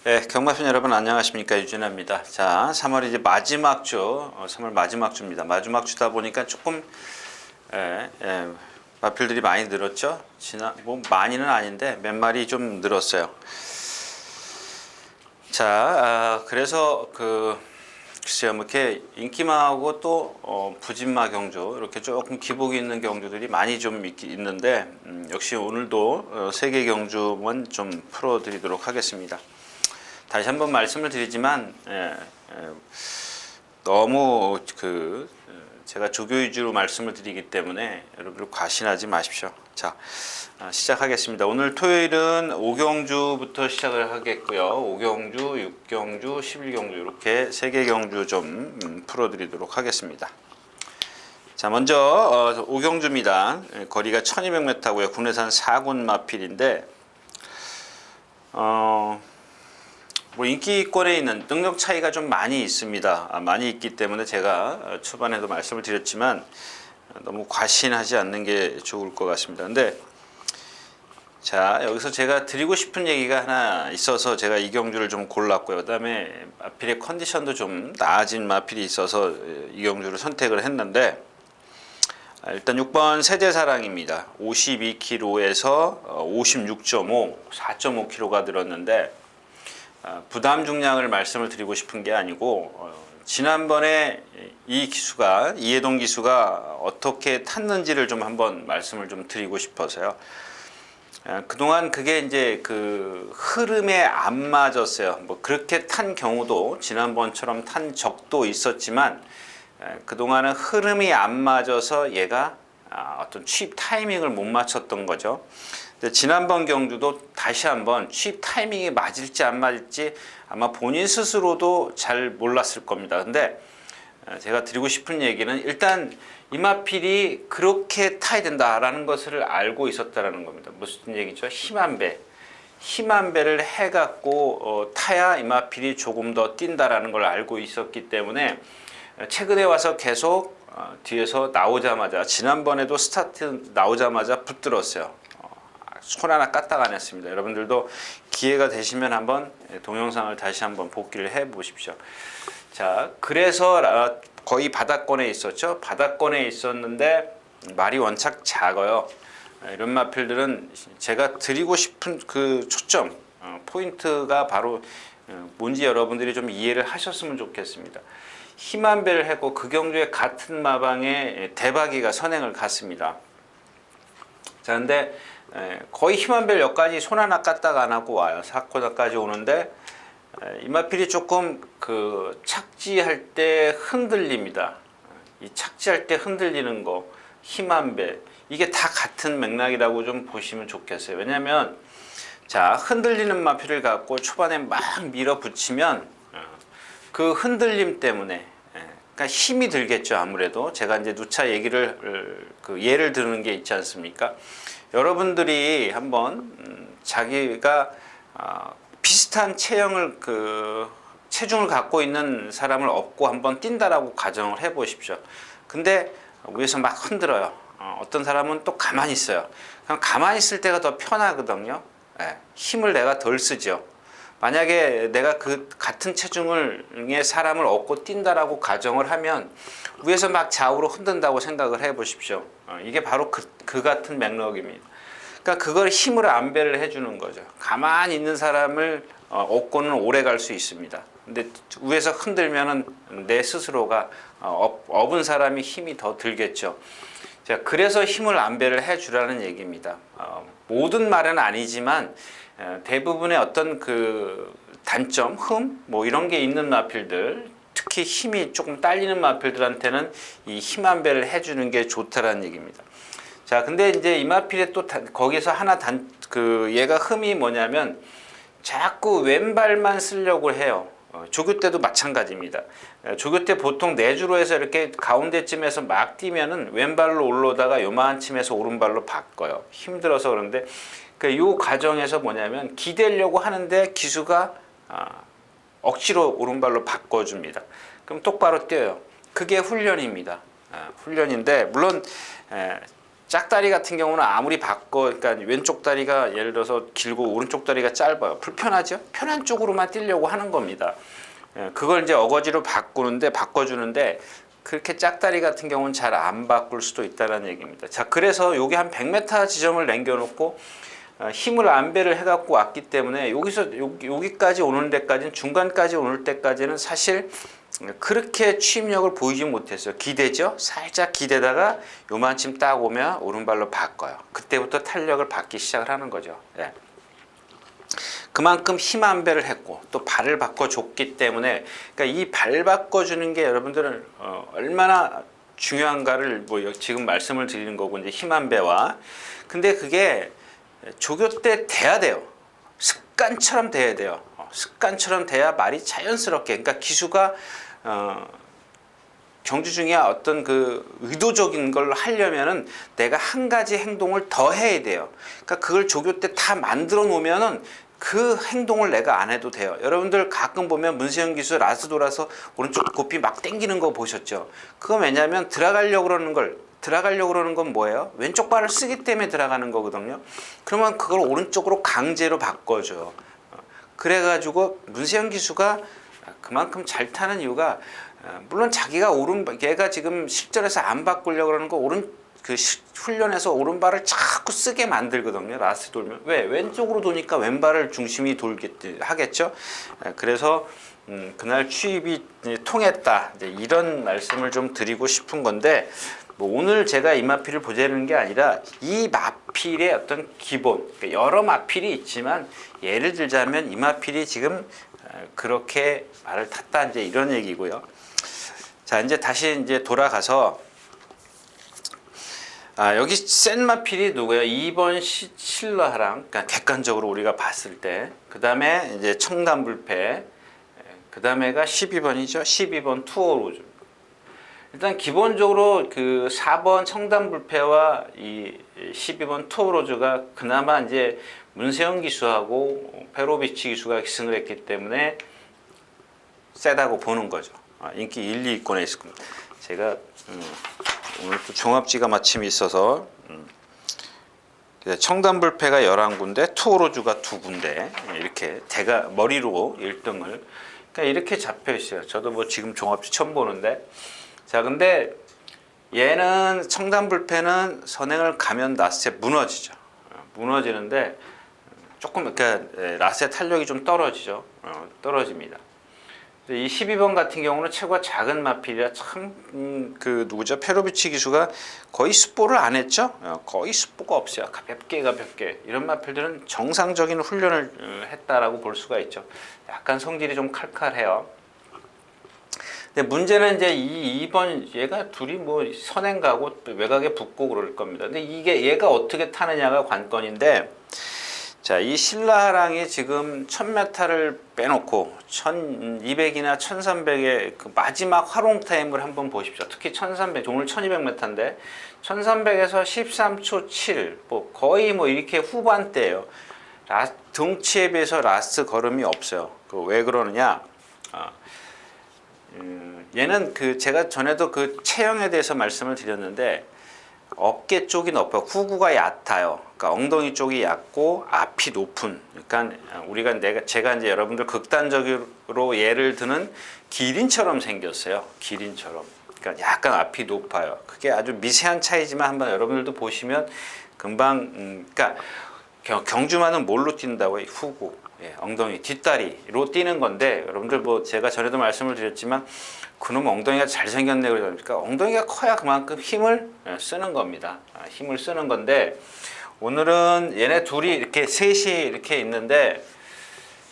네, 경마편 여러분 안녕하십니까, 유진아입니다. 자, 3월 이제 마지막 주, 3월 마지막 주입니다. 마지막 주다 보니까 조금 마필들이 많이 늘었죠. 뭐 많이는 아닌데 몇 마리 좀 늘었어요. 자, 그래서 글쎄요, 뭐 이렇게 인기마하고 또 부진마 경주 이렇게 조금 기복이 있는 경주들이 많이 좀 있는데 역시 오늘도 세계 경주만 좀 풀어드리도록 하겠습니다. 다시 한번 말씀을 드리지만 너무 제가 조교 위주로 말씀을 드리기 때문에 여러분들 과신하지 마십시오. 자, 시작하겠습니다. 오늘 토요일은 5경주부터 시작을 하겠고요. 5경주, 6경주, 11경주 이렇게 3개 경주 좀 풀어드리도록 하겠습니다. 자, 먼저 5경주입니다. 거리가 1200m고요. 국내산 4군 마필인데 뭐 인기권에 있는 능력 차이가 좀 많이 있습니다. 많이 있기 때문에 제가 초반에도 말씀을 드렸지만 너무 과신하지 않는 게 좋을 것 같습니다. 근데 자, 여기서 제가 드리고 싶은 얘기가 하나 있어서 제가 이 경주를 좀 골랐고요. 그다음에 마필의 컨디션도 좀 나아진 마필이 있어서 이 경주를 선택을 했는데 일단 6번 세대사랑입니다. 52kg에서 56.5, 4.5kg가 들었는데 부담 중량을 말씀을 드리고 싶은 게 아니고 지난번에 이 기수가 이해동 기수가 어떻게 탔는지를 좀 한번 말씀을 좀 드리고 싶어서요. 그동안 그게 이제 그 흐름에 안 맞았어요. 뭐 그렇게 탄 경우도 지난번처럼 탄 적도 있었지만 그동안은 흐름이 안 맞아서 얘가 어떤 취입 타이밍을 못 맞췄던 거죠. 지난번 경주도 다시 한번 취입 타이밍이 맞을지 안 맞을지 아마 본인 스스로도 잘 몰랐을 겁니다. 근데 제가 드리고 싶은 얘기는 일단 이마필이 그렇게 타야 된다라는 것을 알고 있었다라는 겁니다. 무슨 얘기죠? 힘한 배를 해갖고 타야 이마필이 조금 더 뛴다라는 걸 알고 있었기 때문에 최근에 와서 계속 뒤에서 나오자마자 지난번에도 스타트 나오자마자 붙들었어요. 손 하나 까딱 안 했습니다. 여러분들도 기회가 되시면 한번 동영상을 다시 한번 복기를 해 보십시오. 자, 그래서 거의 바닥권에 있었죠. 바닥권에 있었는데 말이 원착 작아요. 이런 마필들은 제가 드리고 싶은 그 초점 포인트가 바로 뭔지 여러분들이 좀 이해를 하셨으면 좋겠습니다. 힘한 배를 했고 그 경주에 같은 마방에 대박이가 선행을 갔습니다. 자, 근데 거의 힘한 별 여기까지 손 하나 까딱 안 하고 와요. 4코너까지 오는데 이마필이 조금 그 착지할 때 흔들립니다. 이 착지할 때 흔들리는 거, 힘한 배 이게 다 같은 맥락이라고 좀 보시면 좋겠어요. 왜냐하면 자, 흔들리는 마필을 갖고 초반에 막 밀어붙이면 그 흔들림 때문에 그러니까 힘이 들겠죠. 아무래도 제가 이제 누차 얘기를 예를 드는 게 있지 않습니까? 여러분들이 한번 자기가 비슷한 체형을 체중을 갖고 있는 사람을 업고 한번 뛴다라고 가정을 해 보십시오. 근데 위에서 막 흔들어요. 어떤 사람은 또 가만히 있어요. 그냥 가만히 있을 때가 더 편하거든요. 힘을 내가 덜 쓰죠. 만약에 내가 그 같은 체중의 사람을 업고 뛴다라고 가정을 하면 위에서 막 좌우로 흔든다고 생각을 해 보십시오. 이게 바로 그 같은 맥락입니다. 그러니까 그걸 힘으로 안배를 해주는 거죠. 가만히 있는 사람을 업고는 오래 갈 수 있습니다. 근데 위에서 흔들면은 내 스스로가 업은 사람이 힘이 더 들겠죠. 자, 그래서 힘을 안배를 해주라는 얘기입니다. 모든 말은 아니지만 대부분의 어떤 그 단점, 뭐 이런 게 있는 마필들, 특히 힘이 조금 딸리는 마필들한테는 이 힘 안배를 해주는 게 좋다라는 얘기입니다. 자, 근데 이제 이 마필에 또 거기서 하나 얘가 흠이 뭐냐면 자꾸 왼발만 쓰려고 해요. 조교 때도 마찬가지입니다. 조교 때 보통 내주로 해서 이렇게 가운데쯤에서 막 뛰면은 왼발로 올라오다가 요만큼에서 오른발로 바꿔요. 힘들어서 그런데 이 과정에서 뭐냐면 기대려고 하는데 기수가 억지로 오른발로 바꿔줍니다. 그럼 똑바로 뛰어요. 그게 훈련입니다. 훈련인데 물론 짝다리 같은 경우는 아무리 바꿔, 그러니까 왼쪽 다리가 예를 들어서 길고 오른쪽 다리가 짧아요. 불편하죠? 편한 쪽으로만 뛰려고 하는 겁니다. 그걸 이제 어거지로 바꿔주는데 그렇게 짝다리 같은 경우는 잘 안 바꿀 수도 있다는 얘기입니다. 자, 그래서 여기 한 100m 지점을 남겨놓고 힘을 안배를 해갖고 왔기 때문에 여기까지 오는 데까지는, 중간까지 오는 때까지는 사실 그렇게 추임력을 보이지 못했어요. 기대죠. 살짝 기대다가 요만큼 딱 오면 오른발로 바꿔요. 그때부터 탄력을 받기 시작을 하는 거죠. 예. 그만큼 힘 안배를 했고 또 발을 바꿔줬기 때문에, 그러니까 이 발 바꿔주는 게 여러분들은 얼마나 중요한가를 뭐 지금 말씀을 드리는 거고, 이제 힘 안배와. 근데 그게 조교 때 돼야 돼요. 습관처럼 돼야 돼요. 습관처럼 돼야 말이 자연스럽게, 그러니까 기수가 경주 중에 어떤 그 의도적인 걸 하려면은 내가 한 가지 행동을 더 해야 돼요. 그러니까 그걸 조교 때 다 만들어 놓으면은 그 행동을 내가 안 해도 돼요. 여러분들 가끔 보면 문세영 기수 라스 돌아서 오른쪽 고삐 막 당기는 거 보셨죠? 그건 왜냐면 들어가려고 그러는 건 뭐예요? 왼쪽 발을 쓰기 때문에 들어가는 거거든요. 그러면 그걸 오른쪽으로 강제로 바꿔줘. 그래가지고 문세영 기수가 그만큼 잘 타는 이유가, 물론 자기가 얘가 지금 실전에서 안 바꾸려고 그러는 거, 훈련에서 오른발을 자꾸 쓰게 만들거든요. 라스 돌면. 왜? 왼쪽으로 도니까 왼발을 중심이 하겠죠. 그래서 그날 추입이 통했다, 이제 이런 말씀을 좀 드리고 싶은 건데, 뭐 오늘 제가 이 마필을 보자는 게 아니라 이 마필의 어떤 기본, 그러니까 여러 마필이 있지만 예를 들자면 이 마필이 지금 그렇게 말을 탔다, 이제 이런 얘기고요. 자, 이제 다시 이제 돌아가서 여기 센 마필이 누구예요? 2번 실러하랑, 그러니까 객관적으로 우리가 봤을 때. 그 다음에 이제 청담불패. 그 다음에가 12번이죠. 12번 투어로즈. 일단 기본적으로 그 4번 청담불패와 이 12번 투어로즈가 그나마 이제 문세영 기수하고 페로비치 기수가 기승을 했기 때문에 세다고 보는 거죠. 인기 1, 2위권에 있을 겁니다. 제가 오늘 또 종합지가 마침 있어서 청담불패가 11군데, 투어로즈가 2군데, 이렇게 머리로 1등을, 그러니까 이렇게 잡혀 있어요. 저도 뭐 지금 종합지 처음 보는데, 자, 근데 얘는 청담불패는 선행을 가면 라스에 무너지죠. 무너지는데 조금, 그러니까 라스의 탄력이 좀 떨어지죠. 떨어집니다. 이 12번 같은 경우는 체구가 작은 마필이라 참 그 누구죠? 페로비치 기수가 거의 숫보를 안 했죠. 거의 숫보가 없어요. 가볍게 이런 마필들은 정상적인 훈련을 했다라고 볼 수가 있죠. 약간 성질이 좀 칼칼해요. 근데 문제는 이제 이 2번 얘가 둘이 뭐 선행 가고 외곽에 붙고 그럴 겁니다. 근데 이게 얘가 어떻게 타느냐가 관건인데, 자, 이 신라하랑이 지금 1000m를 빼놓고 1200이나 1300의 그 마지막 활용 타임을 한번 보십시오. 특히 1300, 오늘 1200m인데 1300에서 13초 7, 뭐 거의 뭐 이렇게 후반대예요. 등치에 비해서 라스트 걸음이 없어요. 왜 그러느냐? 얘는 제가 전에도 그 체형에 대해서 말씀을 드렸는데, 어깨 쪽이 높아요. 후구가 얕아요. 그러니까 엉덩이 쪽이 얕고 앞이 높은. 그러니까 제가 이제 여러분들 극단적으로 예를 드는 기린처럼 생겼어요. 기린처럼. 그러니까 약간 앞이 높아요. 그게 아주 미세한 차이지만 한번 여러분들도 보시면 금방, 그러니까 경주마는 뭘로 뛴다고요? 후구. 예, 엉덩이, 뒷다리로 뛰는 건데, 여러분들 뭐 제가 전에도 말씀을 드렸지만 그놈 엉덩이가 잘생겼네 그러니까 엉덩이가 커야 그만큼 힘을 쓰는 겁니다. 힘을 쓰는 건데, 오늘은 얘네 둘이 이렇게 셋이 이렇게 있는데,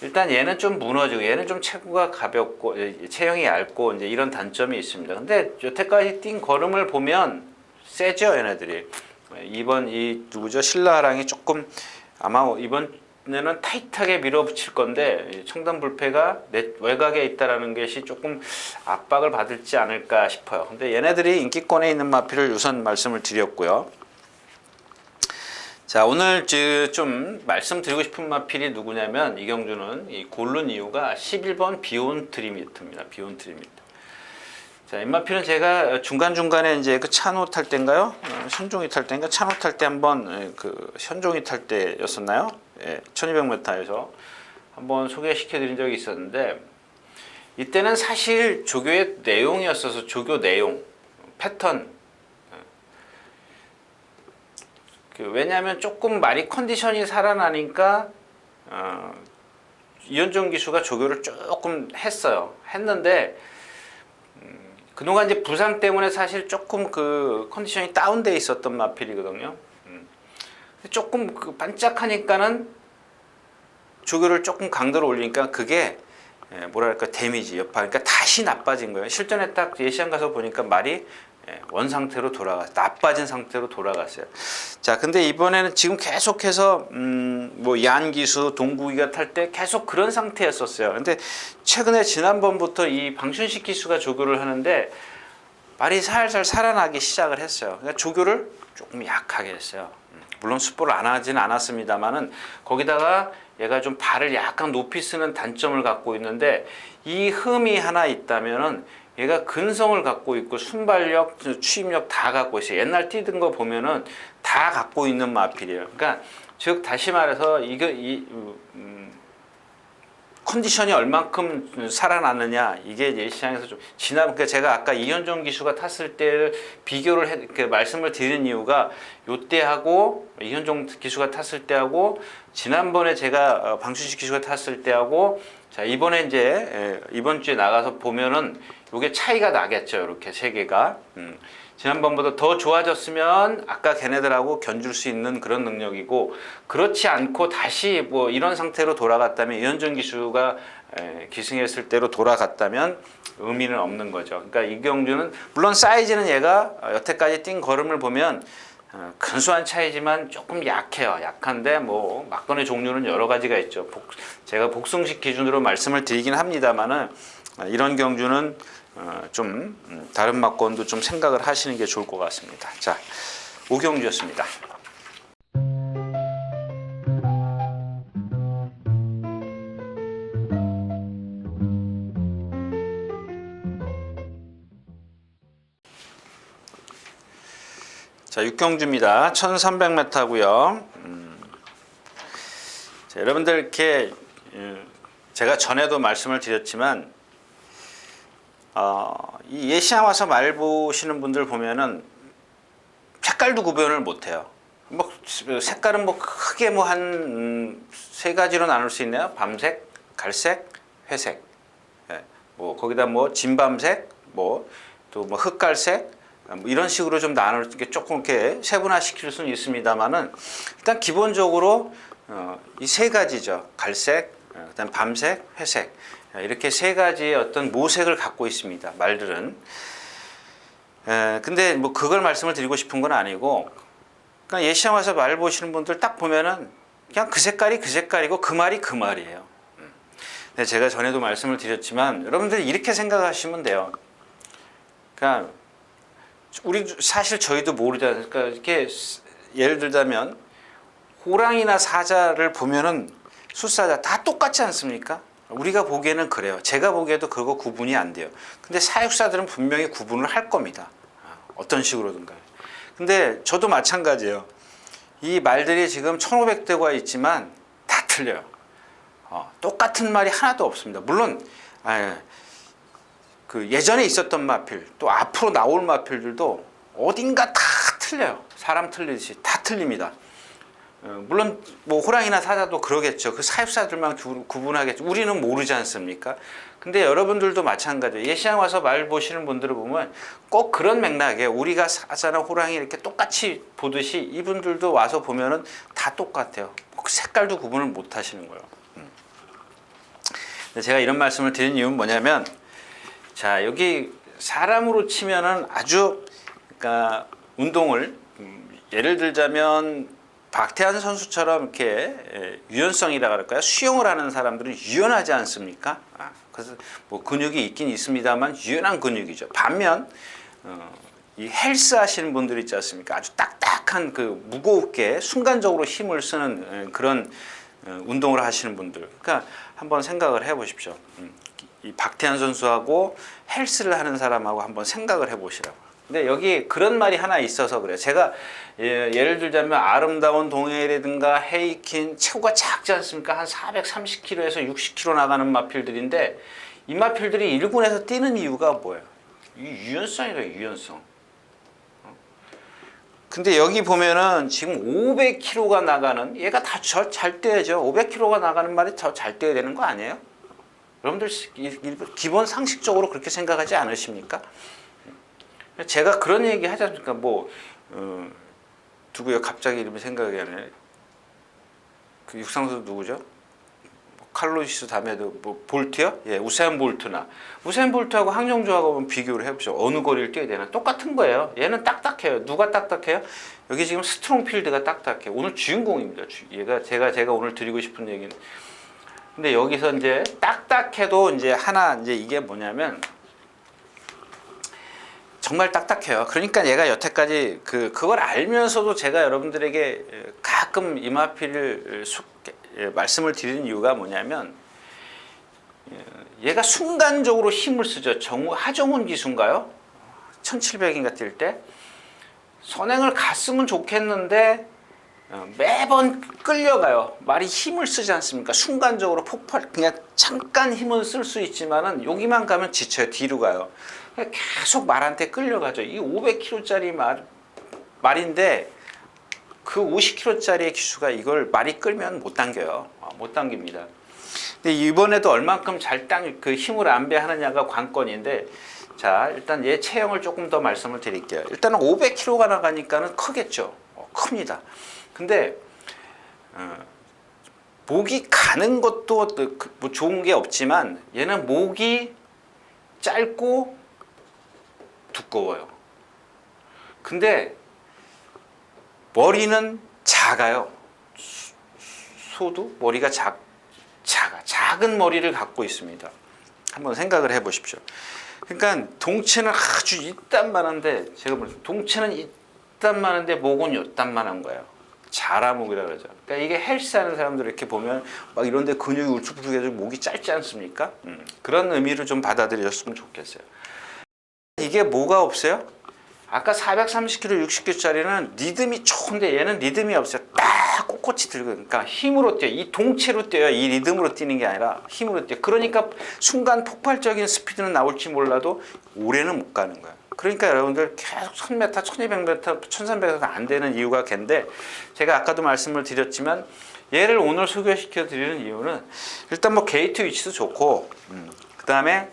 일단 얘는 좀 무너지고 얘는 좀 체구가 가볍고 체형이 얇고 이제 이런 단점이 있습니다. 근데 여태까지 뛴 걸음을 보면 세죠, 얘네들이. 이번 누구죠? 신라하랑이 조금 아마 이번에는 타이트하게 밀어붙일 건데, 청담불패가 외곽에 있다라는 것이 조금 압박을 받을지 않을까 싶어요. 근데 얘네들이 인기권에 있는 마필을 우선 말씀을 드렸고요. 자, 오늘 좀 말씀드리고 싶은 마필이 누구냐면, 이경주는 고른 이유가 11번 비온 트리미터입니다. 비온 트리미터. 자, 인마필은 제가 중간중간에 이제 그 찬호 탈 때인가요? 현종이 탈 때인가? 찬호 탈 때 한번 그 현종이 탈 때였었나요? 예, 1200m에서 한번 소개시켜 드린 적이 있었는데 이때는 사실 조교의 내용이었어서 조교 내용, 패턴 왜냐하면 조금 말이 컨디션이 살아나니까 이현종 기수가 조교를 조금 했는데 그동안 이제 부상 때문에 사실 조금 그 컨디션이 다운돼 있었던 마필이거든요. 조금 그 반짝하니까는 조교를 조금 강도를 올리니까 그게 뭐랄까 데미지 여파, 그러니까 다시 나빠진 거예요. 실전에 딱 예시장 가서 보니까 말이 원 상태로 나빠진 상태로 돌아갔어요. 자, 근데 이번에는 지금 계속해서 뭐 얀기수, 동국이가 탈 때 계속 그런 상태였었어요. 근데 최근에 지난번부터 이 방춘식 기수가 조교를 하는데 말이 살살 살아나기 시작을 했어요. 그러니까 조교를 조금 약하게 했어요. 물론 숫보를 안 하진 않았습니다만은 거기다가 얘가 좀 발을 약간 높이 쓰는 단점을 갖고 있는데 이 흠이 하나 있다면은 얘가 근성을 갖고 있고 순발력, 추임력 다 갖고 있어요. 옛날 뛰던 거 보면은 다 갖고 있는 마필이에요. 그러니까 즉 다시 말해서 컨디션이 얼만큼 살아났느냐 이게 예시장에서 좀 그러니까 제가 아까 이현종 기수가 탔을 때를 비교를 말씀을 드리는 이유가 요때하고 이현종 기수가 탔을 때하고 지난번에 제가 방춘식 기수가 탔을 때하고 자 이번에 이제 이번 주에 나가서 보면은 요게 차이가 나겠죠. 이렇게 세 개가 지난번보다 더 좋아졌으면 아까 걔네들하고 견줄 수 있는 그런 능력이고 그렇지 않고 다시 뭐 이런 상태로 돌아갔다면 이현종 기수가 기승했을 때로 돌아갔다면 의미는 없는 거죠. 그러니까 이경주는 물론 사이즈는 얘가 여태까지 뛴 걸음을 보면 근소한 차이지만 조금 약해요. 약한데 뭐 막건의 종류는 여러 가지가 있죠. 제가 복승식 기준으로 말씀을 드리긴 합니다만은 이런 경주는 좀 다른 막건도 좀 생각을 하시는 게 좋을 것 같습니다. 자, 오경주였습니다. 자, 육경주입니다. 1300m고요. 자, 여러분들 이렇게 제가 전에도 말씀을 드렸지만 이 예시장 와서 말 보시는 분들 보면은 색깔도 구별을 못해요. 뭐 색깔은 뭐 크게 뭐 한 세 가지로 나눌 수 있네요. 밤색, 갈색, 회색. 예. 뭐 거기다 뭐 진밤색, 뭐 또 뭐 흑갈색. 뭐 이런 식으로 좀 나눌 게 조금 이렇게 세분화시킬 수는 있습니다만은 일단 기본적으로 이 세 가지죠. 갈색, 그다음 밤색, 회색 이렇게 세 가지의 어떤 모색을 갖고 있습니다. 말들은. 근데 뭐 그걸 말씀을 드리고 싶은 건 아니고 그냥 예시장 와서 말 보시는 분들 딱 보면은 그냥 그 색깔이 그 색깔이고 그 말이 그 말이에요. 근데 제가 전에도 말씀을 드렸지만 여러분들이 이렇게 생각하시면 돼요. 그러니까 우리 사실 저희도 모르잖아요. 그러니까 이렇게 예를 들자면 호랑이나 사자를 보면은 숫사자 다 똑같지 않습니까? 우리가 보기에는 그래요. 제가 보기에도 그거 구분이 안 돼요. 근데 사육사들은 분명히 구분을 할 겁니다. 어떤 식으로든가. 근데 저도 마찬가지예요. 이 말들이 지금 1500대가 있지만 다 틀려요. 똑같은 말이 하나도 없습니다. 물론 그 예전에 있었던 마필 또 앞으로 나올 마필들도 어딘가 다 틀려요. 사람 틀리듯이 다 틀립니다. 물론 뭐 호랑이나 사자도 그러겠죠. 그 사육사들만 구분하겠죠. 우리는 모르지 않습니까? 근데 여러분들도 마찬가지예요. 예시장 와서 말 보시는 분들을 보면 꼭 그런 맥락에 우리가 사자나 호랑이 이렇게 똑같이 보듯이 이분들도 와서 보면은 다 똑같아요. 색깔도 구분을 못 하시는 거예요. 제가 이런 말씀을 드린 이유는 뭐냐면 자, 여기 사람으로 치면은 아주 그러니까 운동을 예를 들자면 박태환 선수처럼 이렇게 유연성이라 그럴까요? 수영을 하는 사람들은 유연하지 않습니까? 그래서 뭐 근육이 있긴 있습니다만 유연한 근육이죠. 반면 이 헬스 하시는 분들 있지 않습니까? 아주 딱딱한 그 무겁게 순간적으로 힘을 쓰는 그런 운동을 하시는 분들. 그러니까 한번 생각을 해보십시오. 이 박태환 선수하고 헬스를 하는 사람하고 한번 생각을 해보시라고. 근데 여기 그런 말이 하나 있어서 그래요. 제가 예를 들자면 아름다운 동해라든가 헤이킨 체구가 작지 않습니까? 한 430kg에서 60kg 나가는 마필들인데 이 마필들이 1군에서 뛰는 이유가 뭐예요? 이 유연성이다, 유연성. 근데 여기 보면은 지금 500kg가 나가는 얘가 다 잘 뛰어야죠. 500kg가 나가는 말이 더 잘 뛰어야 되는 거 아니에요? 여러분들 기본 상식적으로 그렇게 생각하지 않으십니까? 제가 그런 얘기 하지 않습니까? 누구요? 갑자기 이름이 생각이 안 나네. 그 육상선수 누구죠? 칼로리스 다음에도 볼트요? 예, 우사인 볼트나 우사인 볼트하고 항정주하고 비교를 해보죠. 어느 거리를 뛰어야 되나? 똑같은 거예요. 얘는 딱딱해요. 누가 딱딱해요? 여기 지금 스트롱필드가 딱딱해요. 오늘 주인공입니다. 얘가 제가 오늘 드리고 싶은 얘기는. 근데 여기서 이제 딱딱해도 이제 하나 이제 이게 뭐냐면 정말 딱딱해요. 그러니까 얘가 여태까지 그걸 알면서도 제가 여러분들에게 가끔 이마피를 말씀을 드리는 이유가 뭐냐면 얘가 순간적으로 힘을 쓰죠. 하정훈 기수인가요? 1700인가 뛸 때 선행을 갔으면 좋겠는데 매번 끌려가요. 말이 힘을 쓰지 않습니까? 순간적으로 폭발, 그냥 잠깐 힘을 쓸 수 있지만은 여기만 가면 지쳐요. 뒤로 가요. 계속 말한테 끌려가죠. 이 500kg짜리 말인데 그 50kg짜리의 기수가 이걸 말이 끌면 못 당겨요. 못 당깁니다. 근데 이번에도 얼만큼 그 힘을 안배하느냐가 관건인데, 자, 일단 얘 체형을 조금 더 말씀을 드릴게요. 일단은 500kg가 나가니까는 크겠죠. 큽니다. 근데 목이 가는 것도 뭐 좋은 게 없지만 얘는 목이 짧고 두꺼워요. 근데 머리는 작아요. 소도 머리가 작은 머리를 갖고 있습니다. 한번 생각을 해보십시오. 그러니까 동체는 아주 이딴만한데 제가 보면 동체는 이딴만한데 목은 요딴만한 거예요. 자라목이라 그러죠. 그러니까 이게 헬스하는 사람들 이렇게 보면 막 이런데 근육이 울쭉불쭉해서 목이 짧지 않습니까? 그런 의미를 좀 받아들였으면 좋겠어요. 이게 뭐가 없어요? 아까 430kg, 60kg짜리는 리듬이 좋은데 얘는 리듬이 없어요. 딱 꼿꼿이 들고, 그러니까 힘으로 뛰어요. 이 동체로 뛰어요. 이 리듬으로 뛰는 게 아니라 힘으로 뛰어요. 그러니까 순간 폭발적인 스피드는 나올지 몰라도 오래는 못 가는 거예요. 그러니까 여러분들 계속 1000m, 1200m, 1300m 안 되는 이유가 걔인데, 제가 아까도 말씀을 드렸지만 얘를 오늘 소개시켜 드리는 이유는 일단 뭐 게이트 위치도 좋고, 그 다음에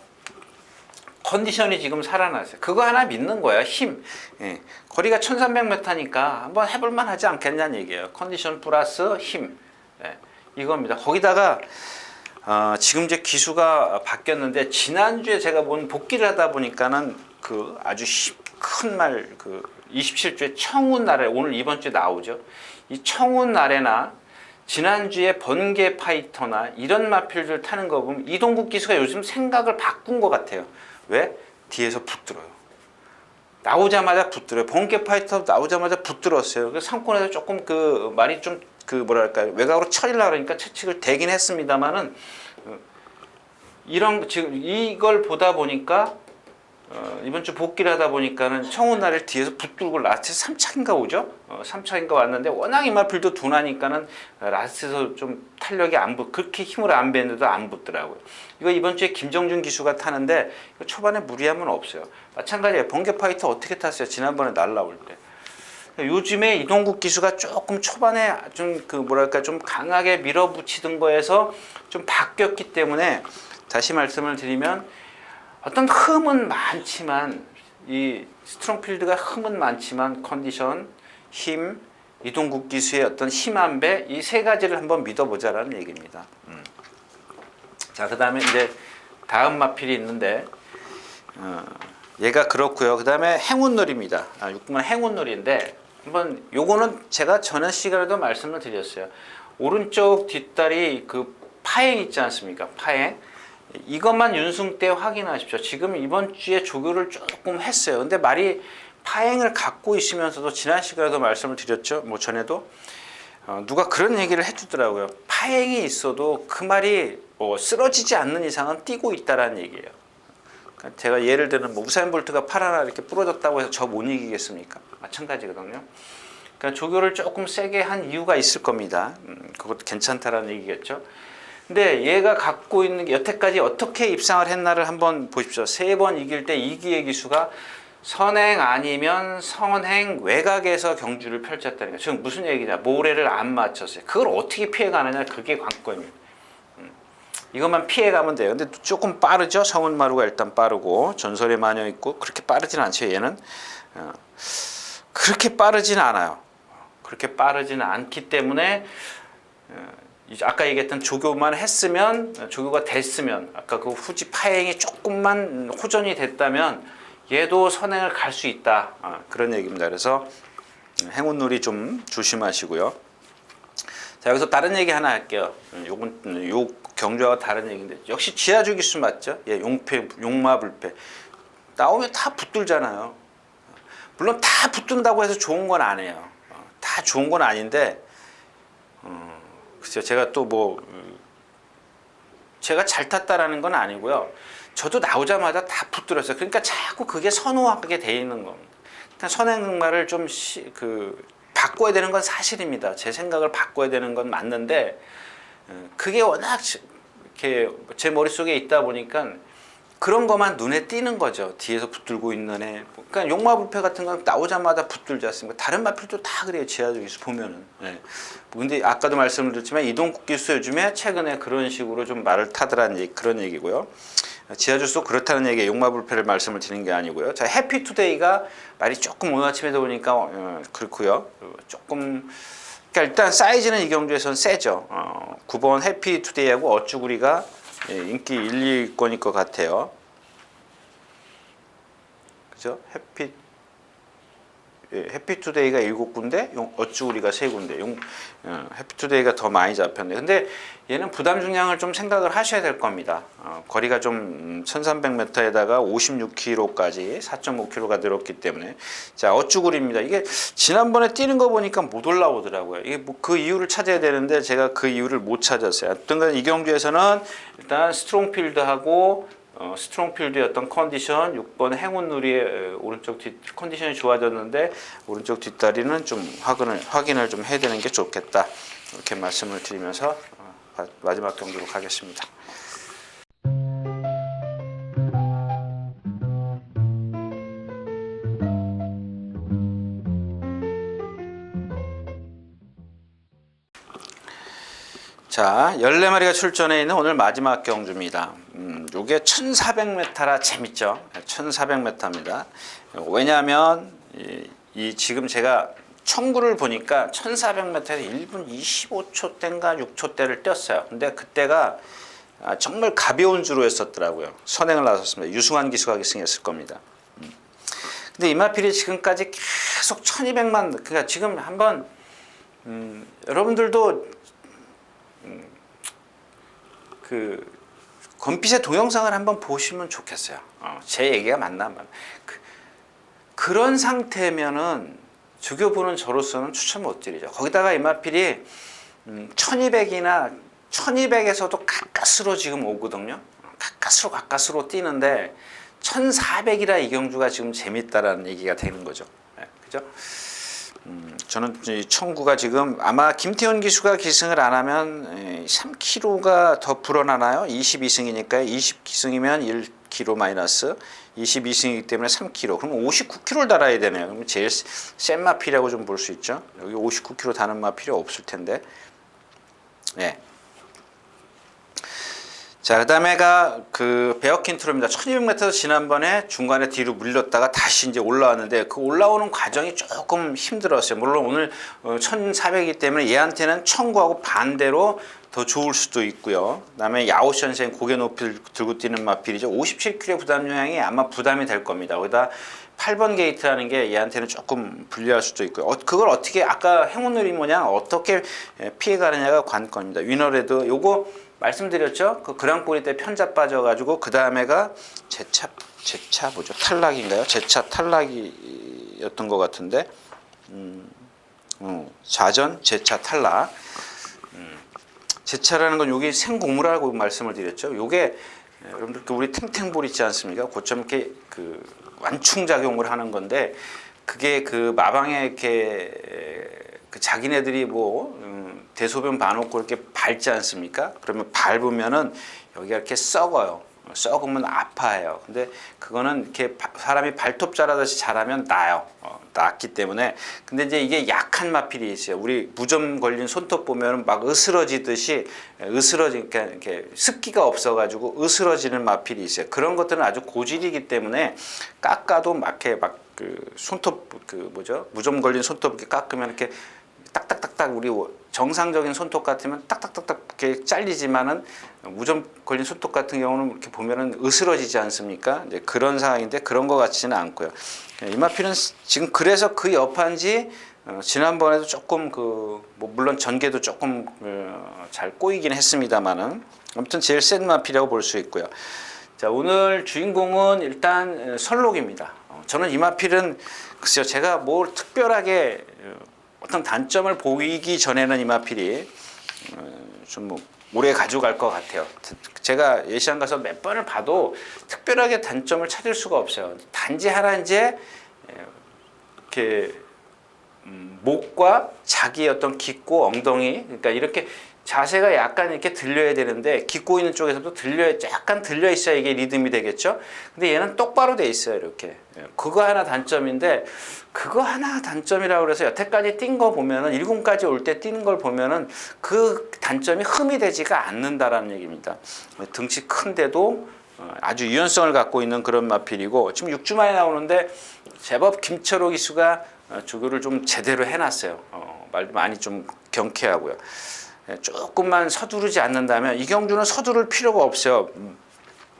컨디션이 지금 살아났어요. 그거 하나 믿는 거예요. 힘. 예. 거리가 1300m니까 한번 해볼만 하지 않겠냐는 얘기예요. 컨디션 플러스 힘. 예. 이겁니다. 거기다가 지금 이제 기수가 바뀌었는데, 지난주에 제가 복귀를 하다 보니까는 그 아주 큰 말, 27주에 청운 나래, 오늘 이번 주에 나오죠. 이 청운 나래나 지난주에 번개 파이터나 이런 마필들 타는 거 보면 이동국 기수가 요즘 생각을 바꾼 것 같아요. 왜? 뒤에서 붙들어요. 나오자마자 붙들어요. 번개 파이터 나오자마자 붙들었어요. 그 상권에서 조금 말이 좀 뭐랄까요, 외곽으로 처리를 하려니까 채찍을 대긴 했습니다만은 지금 이걸 보다 보니까 이번 주 복귀를 하다 보니까는 청운날을 뒤에서 붙들고 라스트 3차인가 오죠? 3차인가 왔는데 워낙 이마필도 둔하니까는 라스트에서 좀 탄력이 그렇게 힘을 안 뱉는데도 안 붙더라고요. 이거 이번 주에 김정준 기수가 타는데 초반에 무리함은 없어요. 마찬가지예요. 번개 파이터 어떻게 탔어요? 지난번에 날라올 때. 요즘에 이동국 기수가 조금 초반에 좀 좀 강하게 밀어붙이던 거에서 좀 바뀌었기 때문에 다시 말씀을 드리면 어떤 흠은 많지만, 이 스트롱필드가 흠은 많지만 컨디션, 힘, 이동국 기수의 어떤 힘 안배, 이 세 가지를 한번 믿어보자라는 얘기입니다. 자, 그 다음에 이제 다음 마필이 있는데 얘가 그렇고요. 그 다음에 행운놀이입니다. 6번 행운놀이인데, 한번 요거는 제가 전에 시간에도 말씀을 드렸어요. 오른쪽 뒷다리 파행 있지 않습니까? 파행. 이것만 윤승 때 확인하십시오. 지금 이번 주에 조교를 조금 했어요. 근데 말이 파행을 갖고 있으면서도 지난 시간에도 말씀을 드렸죠. 뭐 전에도 누가 그런 얘기를 해주더라고요. 파행이 있어도 그 말이 쓰러지지 않는 이상은 뛰고 있다라는 얘기예요. 그러니까 제가 예를 들면 뭐 우사인 볼트가 팔 하나 이렇게 부러졌다고 해서 저 못 이기겠습니까? 마찬가지거든요. 그러니까 조교를 조금 세게 한 이유가 있을 겁니다. 그것도 괜찮다라는 얘기겠죠. 근데 얘가 갖고 있는 게 여태까지 어떻게 입상을 했나를 한번 보십시오. 3번 이길 때 이기의 기수가 선행 아니면 선행 외곽에서 경주를 펼쳤다는 거. 지금 무슨 얘기냐? 모래를 안 맞췄어요. 그걸 어떻게 피해가느냐? 그게 관건이에요. 이것만 피해가면 돼요. 근데 조금 빠르죠? 성은마루가 일단 빠르고 전설의 마녀 있고 그렇게 빠르진 않죠. 얘는 그렇게 빠르진 않아요. 그렇게 빠르지는 않기 때문에 아까 얘기했던 조교만 했으면, 조교가 됐으면, 아까 그 후지 파행이 조금만 호전이 됐다면 얘도 선행을 갈 수 있다. 그런 얘기입니다. 그래서 행운놀이 좀 조심하시고요. 자, 여기서 다른 얘기 하나 할게요. 요 경주와 다른 얘기인데 역시 지하주 기수 맞죠? 예, 용마불패 나오면 다 붙들잖아요. 물론 다 붙든다고 해서 좋은 건 아니에요. 다 좋은 건 아닌데 글쎄요, 제가 또 제가 잘 탔다라는 건 아니고요. 저도 나오자마자 다 붙들었어요. 그러니까 자꾸 그게 선호하게 돼 있는 겁니다. 그러니까 선행말을 좀 바꿔야 되는 건 사실입니다. 제 생각을 바꿔야 되는 건 맞는데 그게 워낙 이렇게 제 머릿속에 있다 보니까 그런 것만 눈에 띄는 거죠. 뒤에서 붙들고 있는 애. 그러니까 용마불패 같은 건 나오자마자 붙들지 않습니까? 다른 마필도 다 그래요. 지하주 기수 보면은. 네. 근데 아까도 말씀을 드렸지만 이동국 기수 요즘에 최근에 그런 식으로 좀 말을 타더라는 얘기, 그런 얘기고요. 지하주도 그렇다는 얘기에 용마불패를 말씀을 드리는 게 아니고요. 자, 해피투데이가 말이 조금 오늘 아침에도 보니까 그렇고요. 조금 그러니까 일단 사이즈는 이 경주에서는 세죠. 9번 해피투데이하고 어쭈구리가 인기 1, 2위권일 것 같아요. 그죠? 해피투데이가 7군데, 어쭈구리가 3군데. 해피투데이가 더 많이 잡혔네. 근데 얘는 부담 중량을 좀 생각을 하셔야 될 겁니다. 거리가 좀 1300m에다가 56km까지 4.5km가 늘었기 때문에. 자, 어쭈구리입니다. 이게 지난번에 뛰는 거 보니까 못 올라오더라고요. 이게 뭐 그 이유를 찾아야 되는데 제가 그 이유를 못 찾았어요. 하여튼 이 경주에서는 일단 스트롱필드하고 스트롱필드의 어떤 컨디션, 6번 행운누리의 오른쪽 뒷 컨디션이 좋아졌는데 오른쪽 뒷다리는 좀 확인을 좀 해야 되는 게 좋겠다. 이렇게 말씀을 드리면서 마지막 경기로 가겠습니다. 자, 14마리가 출전해 있는 오늘 마지막 경주입니다. 요게 1400m라 재밌죠? 1400m입니다. 왜냐하면 이 지금 제가 청구를 보니까 1400m에서 1분 25초대인가 6초대를 뛰었어요. 근데 그때가 정말 가벼운 주로 했었더라고요. 선행을 나섰습니다. 유승환 기수가 기승했을 겁니다. 근데 이마필이 지금까지 계속 1200만, 그러니까 지금 한번 여러분들도 그 건빛의 동영상을 한번 보시면 좋겠어요. 제 얘기가 맞나 안 맞나. 그런 상태면은 주교부는 저로서는 추천 못 드리죠. 거기다가 이마필이 1200이나 1200에서도 가까스로 지금 오거든요. 가까스로 뛰는데 1400이라 이경주가 지금 재밌다라는 얘기가 되는 거죠. 네, 그죠? 저는 이 청구가 지금 아마 김태훈 기수가 기승을 안 하면 3kg가 더 불어나나요? 22승이니까 20기승이면 1kg 마이너스 22승이기 때문에 3kg. 그럼 59kg를 달아야 되네요. 그럼 제일 센 마필이라고 좀 볼 수 있죠. 여기 59kg 다는 마필이 없을 텐데. 네. 자, 그 다음에가 그 베어킨 트로입니다. 1200m 지난번에 중간에 뒤로 물렸다가 다시 이제 올라왔는데 그 올라오는 과정이 조금 힘들었어요. 물론 오늘 1400이기 때문에 얘한테는 청구하고 반대로 더 좋을 수도 있고요. 그 다음에 야오션생 고개 높이 들고 뛰는 마필이죠. 57kg 부담 영향이 아마 부담이 될 겁니다. 거기다 8번 게이트라는 게 얘한테는 조금 불리할 수도 있고요. 그걸 어떻게 아까 행운놀이 모양 어떻게 피해가느냐가 관건입니다. 위너레드 요거 말씀드렸죠. 그 그랑프리 때 편자 빠져가지고 그 다음에가 제차 탈락인가요? 제차 탈락이었던 것 같은데 좌전, 제차, 탈락. 제차라는 건 여기 생곡물이라고 말씀을 드렸죠. 요게 여러분들 우리 탱탱볼 있지 않습니까? 고점 이렇게 그 완충 작용을 하는 건데 그게 그 마방에 이렇게 그 자기네들이 뭐 대소변 봐놓고 이렇게 밟지 않습니까? 그러면 밟으면은 여기가 이렇게 썩어요. 썩으면 아파해요. 근데 그거는 이렇게 사람이 발톱 자라듯이 자라면 나요. 낫기 때문에. 근데 이제 이게 약한 마필이 있어요. 우리 무좀 걸린 손톱 보면 막 으스러지듯이 그러니까 이렇게 습기가 없어가지고 으스러지는 마필이 있어요. 그런 것들은 아주 고질이기 때문에 깎아도 막 그 손톱 그 뭐죠? 무좀 걸린 손톱 이렇게 깎으면 이렇게 딱딱딱딱 우리 정상적인 손톱 같으면 딱딱딱딱 이렇게 잘리지만은 무좀 걸린 손톱 같은 경우는 이렇게 보면은 으스러지지 않습니까? 이제 그런 상황인데 그런 것 같지는 않고요. 이마필은 지금 그래서 그 여파인지 지난번에도 조금 그 뭐 물론 전개도 조금 잘 꼬이긴 했습니다만은 아무튼 제일 센 마필이라고 볼 수 있고요. 자, 오늘 주인공은 일단 설록입니다. 저는 이마필은 글쎄요, 제가 뭘 특별하게 어떤 단점을 보이기 전에는 이마필이 좀 뭐 오래 가져갈 것 같아요. 제가 예시안 가서 몇 번을 봐도 특별하게 단점을 찾을 수가 없어요. 단지 하나 이제 이렇게 목과 자기의 어떤 깊고 엉덩이, 그러니까 이렇게 자세가 약간 이렇게 들려야 되는데 깊고 있는 쪽에서도 약간 들려 있어야 이게 리듬이 되겠죠. 근데 얘는 똑바로 돼 있어요. 이렇게 그거 하나 단점인데 그거 하나 단점이라고 그래서 여태까지 뛴 거 보면은 1군까지 올 때 뛰는 걸 보면은 그 단점이 흠이 되지가 않는다라는 얘기입니다. 등치 큰데도 아주 유연성을 갖고 있는 그런 마필이고 지금 6주 만에 나오는데 제법 김철호 기수가 조교를 좀 제대로 해놨어요. 말도 많이 좀 경쾌하고요. 조금만 서두르지 않는다면 이 경주는 서두를 필요가 없어요.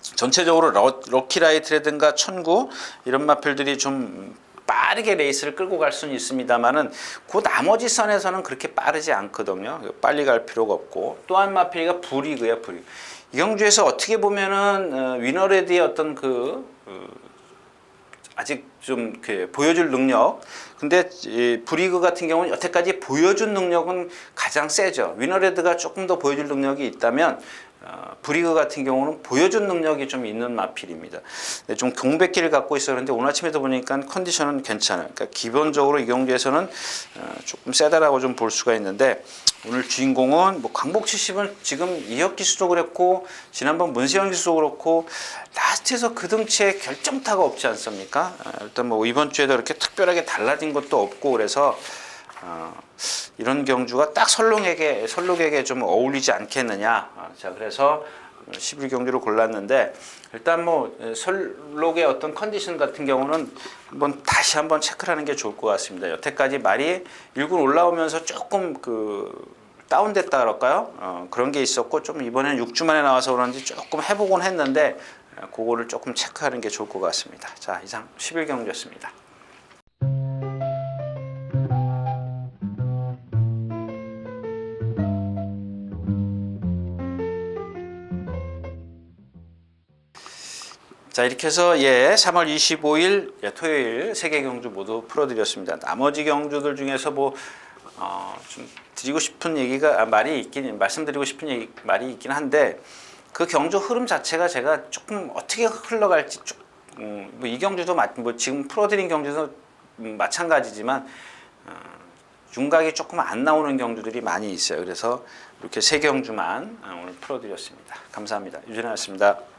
전체적으로 럭키라이트라든가 천구 이런 마필들이 좀 빠르게 레이스를 끌고 갈 수는 있습니다만은 그 나머지 선에서는 그렇게 빠르지 않거든요. 빨리 갈 필요가 없고 또 한 마필이가 불이그예요. 불이그. 이 경주에서 어떻게 보면은 위너레드의 어떤 아직 좀 보여줄 능력. 근데 브리그 같은 경우는 여태까지 보여준 능력은 가장 세죠. 위너레드가 조금 더 보여줄 능력이 있다면 브리그 같은 경우는 보여준 능력이 좀 있는 마필입니다. 좀 공백기를 갖고 있었는데 오늘 아침에도 보니까 컨디션은 괜찮아요. 그러니까 기본적으로 이 경주에서는 조금 세다라고 좀 볼 수가 있는데 오늘 주인공은 뭐 광복 70은 지금 이혁 기수도 그랬고 지난번 문세영 기수도 그렇고 라스트에서 그 등치에 결정타가 없지 않습니까? 일단 뭐 이번 주에도 그렇게 특별하게 달라진 것도 없고 그래서 이런 경주가 딱 설록에게 좀 어울리지 않겠느냐. 자, 그래서 11경주를 골랐는데 일단 뭐 설록의 어떤 컨디션 같은 경우는 다시 한번 체크를 하는 게 좋을 것 같습니다. 여태까지 말이 1군 올라오면서 조금 다운됐다 그럴까요? 그런 게 있었고 좀 이번에는 6주 만에 나와서 그런지 조금 해보곤 했는데 그거를 조금 체크하는 게 좋을 것 같습니다. 자, 이상 11경주였습니다. 자, 이렇게 해서 3월 25일 토요일 3개 경주 모두 풀어드렸습니다. 나머지 경주들 중에서 좀 드리고 싶은 얘기가 말씀드리고 싶은 말이 있긴 한데 그 경주 흐름 자체가 제가 조금 어떻게 흘러갈지 이 경주도 지금 풀어드린 경주도 마찬가지지만 윤곽이 조금 안 나오는 경주들이 많이 있어요. 그래서 이렇게 3경주만 오늘 풀어드렸습니다. 감사합니다. 유진아였습니다.